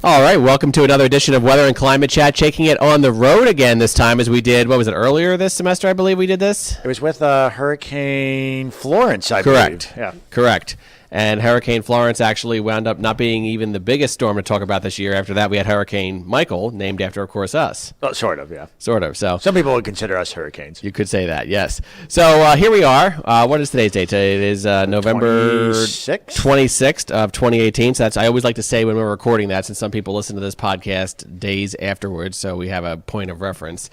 All right, welcome to another edition of Weather and Climate Chat, taking it on the road again this time as we did, what was it, earlier this semester, I believe we did this? It was with Hurricane Florence, I Correct. believe. Yeah. Correct. And Hurricane Florence actually wound up not being even the biggest storm to talk about this year. After that, we had Hurricane Michael, named after, of course, us. Well, sort of, yeah. Sort of, so. Some people would consider us hurricanes. You could say that, yes. So here we are. What is today's date? It is November 26th of 2018. So that's, I always like to say when we're recording that, since some people listen to this podcast days afterwards, so we have a point of reference.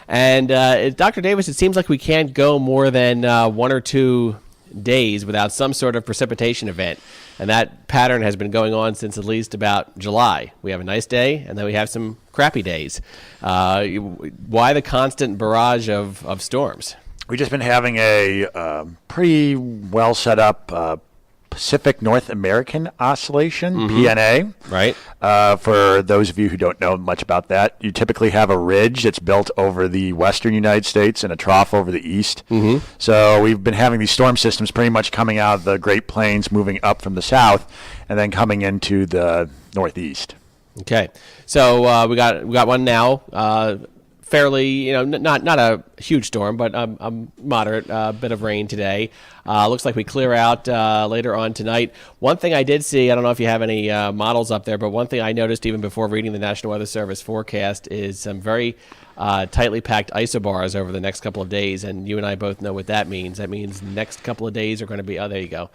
And Dr. Davis, it seems like we can't go more than 1 or 2 days without some sort of precipitation event, and that pattern has been going on since at least about July. We have a nice day, and then we have some crappy days. Why the constant barrage of storms? We've just been having a pretty well set up Pacific North American Oscillation, PNA. Right. For those of you who don't know much about that, you typically have a ridge that's built over the western United States and a trough over the east. So we've been having these storm systems pretty much coming out of the Great Plains, moving up from the south, and then coming into the northeast. Okay. So we got one now. Fairly, not a huge storm, but a moderate bit of rain today. Looks like we clear out later on tonight. One thing I did see, I don't know if you have any models up there, but one thing I noticed even before reading the National Weather Service forecast is some very tightly packed isobars over the next couple of days, and you and I both know what that means. That means the next couple of days are going to be, there you go,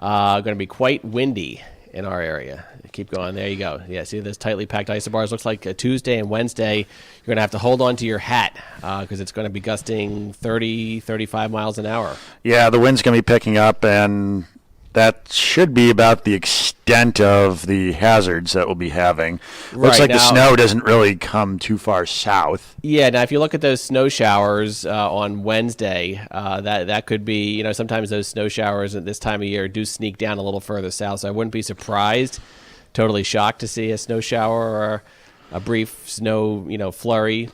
going to be quite windy in our area. Keep going. There you go. Yeah, see those tightly packed isobars? Looks like Tuesday and Wednesday, you're going to have to hold on to your hat because it's going to be gusting 30, 35 miles an hour. Yeah, the wind's going to be picking up, and that should be about the extent of the hazards that we'll be having. Looks like the snow doesn't really come too far south. Yeah, now if you look at those snow showers on Wednesday, that could be, sometimes those snow showers at this time of year do sneak down a little further south, so I wouldn't be surprised, totally shocked to see a snow shower or a brief snow, flurry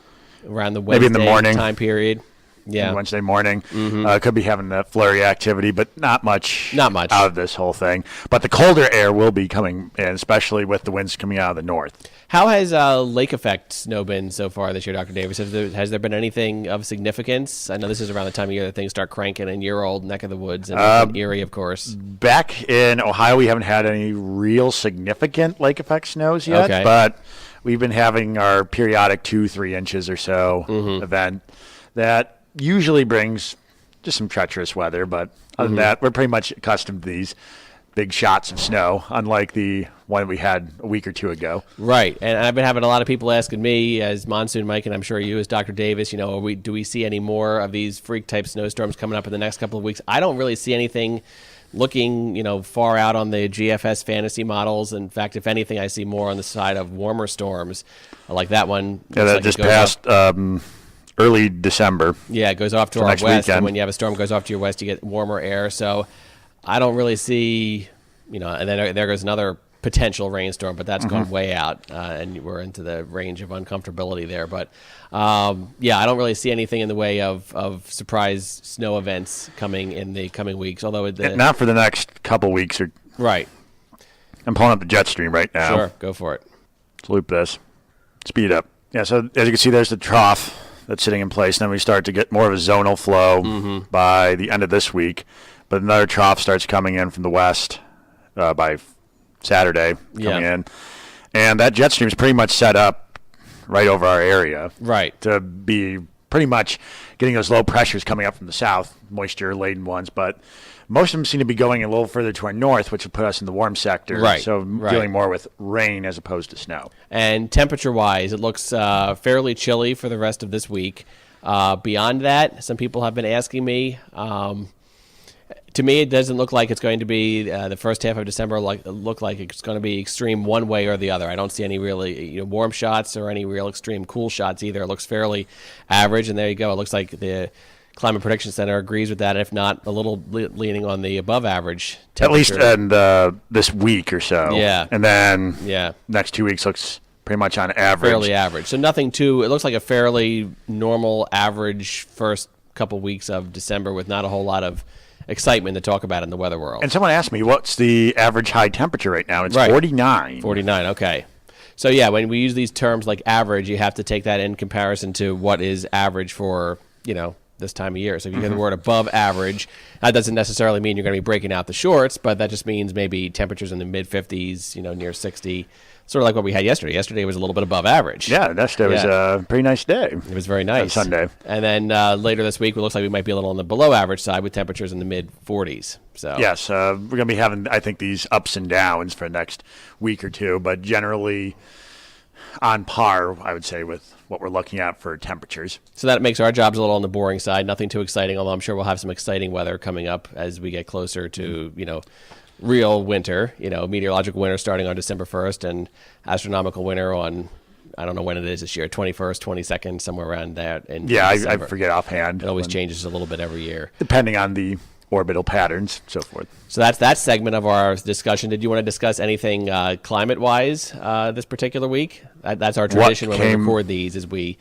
around the Wednesday maybe in the morning time period. Yeah, Wednesday morning. Could be having that flurry activity, but not much out of this whole thing. But the colder air will be coming in, especially with the winds coming out of the north. How has lake effect snow been so far this year, Dr. Davis? Has there been anything of significance? I know this is around the time of year that things start cranking in your old neck of the woods and Erie, of course. Back in Ohio, we haven't had any real significant lake effect snows yet, but we've been having our periodic 2-3 inches or so event that usually brings just some treacherous weather, but other than that, we're pretty much accustomed to these big shots of snow, unlike the one we had a week or two ago. Right, and I've been having a lot of people asking me, as Monsoon Mike, and I'm sure you as Dr. Davis, do we see any more of these freak-type snowstorms coming up in the next couple of weeks? I don't really see anything looking, far out on the GFS fantasy models. In fact, if anything, I see more on the side of warmer storms, like that one. Yeah, that just passed early December. Yeah, it goes off to our west, weekend. And when you have a storm goes off to your west, you get warmer air. So I don't really see, and then there goes another potential rainstorm, but that's gone way out, and we're into the range of uncomfortability there. But, I don't really see anything in the way of surprise snow events coming in the coming weeks, although not for the next couple weeks. Right. I'm pulling up the jet stream right now. Sure, go for it. Let's loop this. Speed up. Yeah, so as you can see, there's the trough that's sitting in place. Then we start to get more of a zonal flow by the end of this week. But another trough starts coming in from the west by Saturday, coming in. And that jet stream is pretty much set up right over our area. Right. To be pretty much getting those low pressures coming up from the south, moisture-laden ones. But most of them seem to be going a little further to our north, which will put us in the warm sector. Right. So dealing more with rain as opposed to snow. And temperature-wise, it looks fairly chilly for the rest of this week. Beyond that, some people have been asking me. To me, it doesn't look like it's going to be the first half of December. Look like it's going to be extreme one way or the other. I don't see any really warm shots or any real extreme cool shots either. It looks fairly average, and there you go. It looks like the Climate Prediction Center agrees with that, if not a little leaning on the above average temperature. At least in this week or so. Yeah. And then next 2 weeks looks pretty much on average. Fairly average. So nothing too – it looks like a fairly normal average first couple weeks of December with not a whole lot of excitement to talk about in the weather world. And someone asked me, what's the average high temperature right now? It's 49. 49, okay. So, yeah, when we use these terms like average, you have to take that in comparison to what is average for, this time of year. So if you hear the word above average, that doesn't necessarily mean you're going to be breaking out the shorts, but that just means maybe temperatures in the mid-50s, near 60, sort of like what we had yesterday. Yesterday was a little bit above average. Yeah, yesterday was a pretty nice day. It was very nice. On Sunday. And then later this week, it looks like we might be a little on the below average side with temperatures in the mid-40s. So yes, we're going to be having, I think, these ups and downs for the next week or two, but generally on par, I would say, with what we're looking at for temperatures. So that makes our jobs a little on the boring side. Nothing too exciting, although I'm sure we'll have some exciting weather coming up as we get closer to, real winter, meteorological winter starting on December 1st and astronomical winter on, I don't know when it is this year, 21st, 22nd, somewhere around that. Yeah, I forget offhand. It always changes a little bit every year. Depending on the orbital patterns, so forth. So that's that segment of our discussion. Did you want to discuss anything climate-wise this particular week? That's our tradition when we record these, is we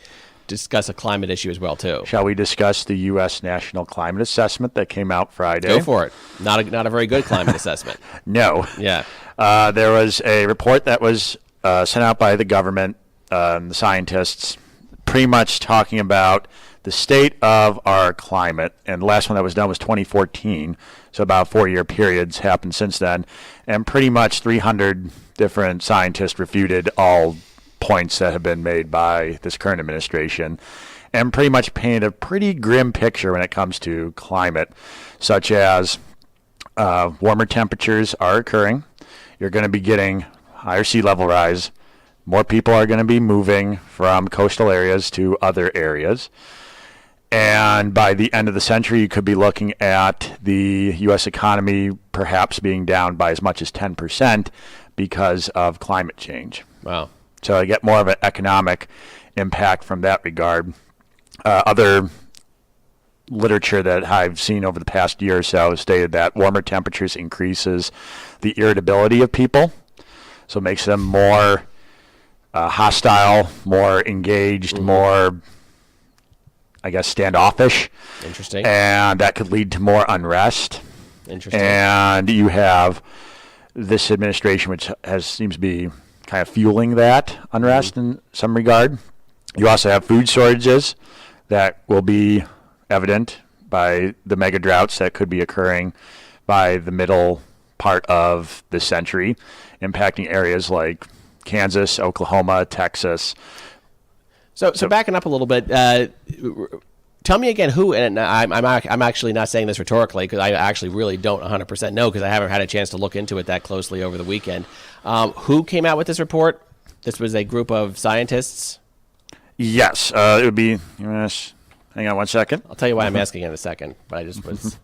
discuss a climate issue as well, too. Shall we discuss the U.S. National Climate Assessment that came out Friday? Go for it. Not a very good climate assessment. No. Yeah. There was a report that was sent out by the government, the scientists, pretty much talking about the state of our climate, and the last one that was done was 2014, so about a 4-year period's happened since then, and pretty much 300 different scientists refuted all points that have been made by this current administration, and pretty much painted a pretty grim picture when it comes to climate, such as warmer temperatures are occurring, you're going to be getting higher sea level rise, more people are going to be moving from coastal areas to other areas. And by the end of the century, you could be looking at the U.S. economy perhaps being down by as much as 10% because of climate change. Wow. So I get more of an economic impact from that regard. Other literature that I've seen over the past year or so stated that warmer temperatures increases the irritability of people. So it makes them more hostile, more engaged, more, I guess, standoffish. Interesting. And that could lead to more unrest. Interesting. And you have this administration, which seems to be kind of fueling that unrest in some regard. You also have food shortages that will be evident by the mega droughts that could be occurring by the middle part of the century, impacting areas like Kansas, Oklahoma, Texas. So backing up a little bit, tell me again who, and I'm actually not saying this rhetorically because I actually really don't 100% know because I haven't had a chance to look into it that closely over the weekend. Who came out with this report? This was a group of scientists? Yes. It would be, hang on one second. I'll tell you why I'm asking in a second, but I just was...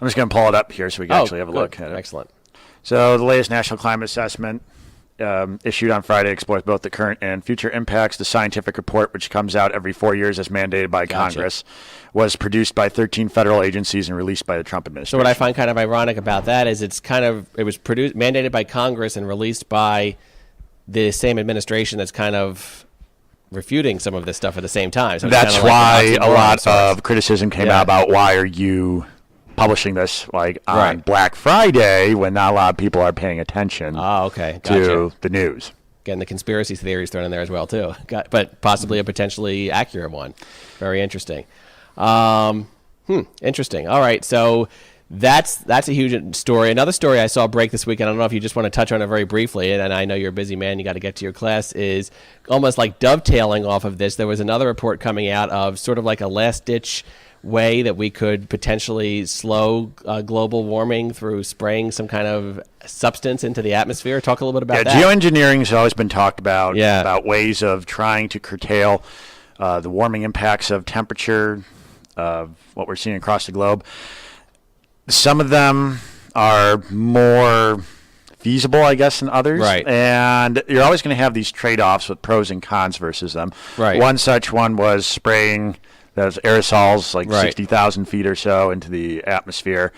I'm just going to pull it up here so we can actually have a look at it. Excellent. So the latest National Climate Assessment issued on Friday explores both the current and future impacts. The scientific report, which comes out every 4 years as mandated by Congress, was produced by 13 federal agencies and released by the Trump administration. So what I find kind of ironic about that is it was produced, mandated by Congress and released by the same administration that's kind of refuting some of this stuff at the same time. So that's why a lot of criticism came out about why are you publishing this on Black Friday when not a lot of people are paying attention to the news. Again, the conspiracy theories thrown in there as well, too. But possibly a potentially accurate one. Very interesting. Interesting. All right, so that's a huge story. Another story I saw break this weekend, I don't know if you just want to touch on it very briefly, and I know you're a busy man, you got to get to your class, is almost like dovetailing off of this. There was another report coming out of sort of like a last-ditch way that we could potentially slow global warming through spraying some kind of substance into the atmosphere. Talk a little bit about that. Geoengineering has always been talked about ways of trying to curtail the warming impacts of temperature, what we're seeing across the globe. Some of them are more feasible, I guess, than others. Right. And you're always going to have these trade-offs with pros and cons versus them. Right. One such one was spraying those aerosols 60,000 feet or so into the atmosphere.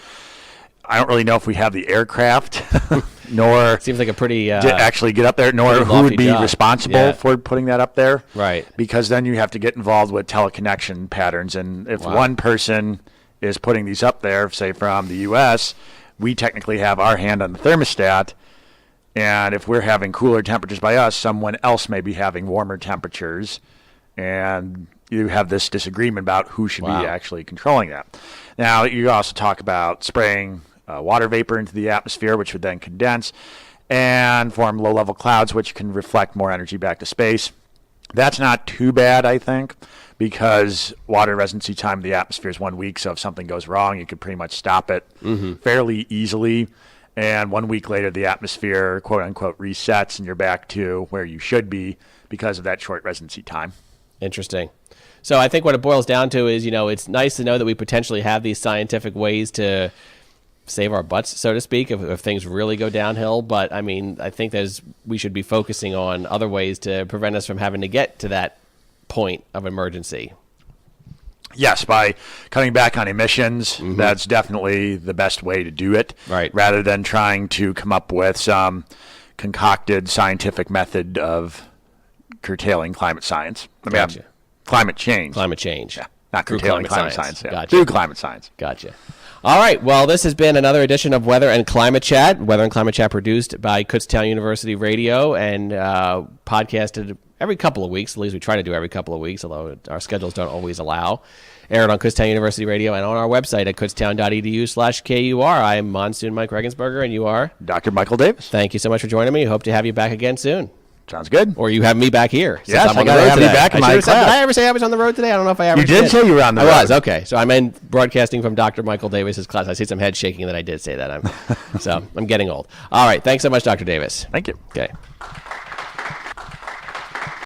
I don't really know if we have the aircraft, nor seems like a pretty to actually get up there, nor who would be responsible for putting that up there. Right. Because then you have to get involved with teleconnection patterns, and if one person is putting these up there, say from the U.S., we technically have our hand on the thermostat, And if we're having cooler temperatures by us, someone else may be having warmer temperatures. And you have this disagreement about who should be actually controlling that. Now, you also talk about spraying water vapor into the atmosphere, which would then condense and form low-level clouds, which can reflect more energy back to space. That's not too bad, I think, because water residency time in the atmosphere is 1 week, so if something goes wrong, you can pretty much stop it fairly easily. And 1 week later, the atmosphere, quote-unquote, resets, and you're back to where you should be because of that short residency time. Interesting. So I think what it boils down to is, it's nice to know that we potentially have these scientific ways to save our butts, so to speak, if things really go downhill. But, I mean, I think we should be focusing on other ways to prevent us from having to get to that point of emergency. Yes, by cutting back on emissions, that's definitely the best way to do it. Right. Rather than trying to come up with some concocted scientific method of curtailing climate science. Gotcha. Climate change. Climate change. Yeah, not curtailing climate science. Yeah. Gotcha. Through climate science. Gotcha. All right. Well, this has been another edition of Weather and Climate Chat. Weather and Climate Chat produced by Kutztown University Radio and podcasted every couple of weeks. At least we try to do every couple of weeks, although our schedules don't always allow. Aired on Kutztown University Radio and on our website at kutztown.edu/KUR. I am Monsoon Mike Regensberger, and you are? Dr. Michael Davis. Thank you so much for joining me. Hope to have you back again soon. Sounds good. Or you have me back here. Yes, I got to have you back in my class. Did I ever say I was on the road today? I don't know if I ever did. You did say you were on the road. I was, okay. So I'm broadcasting from Dr. Michael Davis's class. I see some head shaking that I did say that. I'm getting old. All right. Thanks so much, Dr. Davis. Thank you. Okay.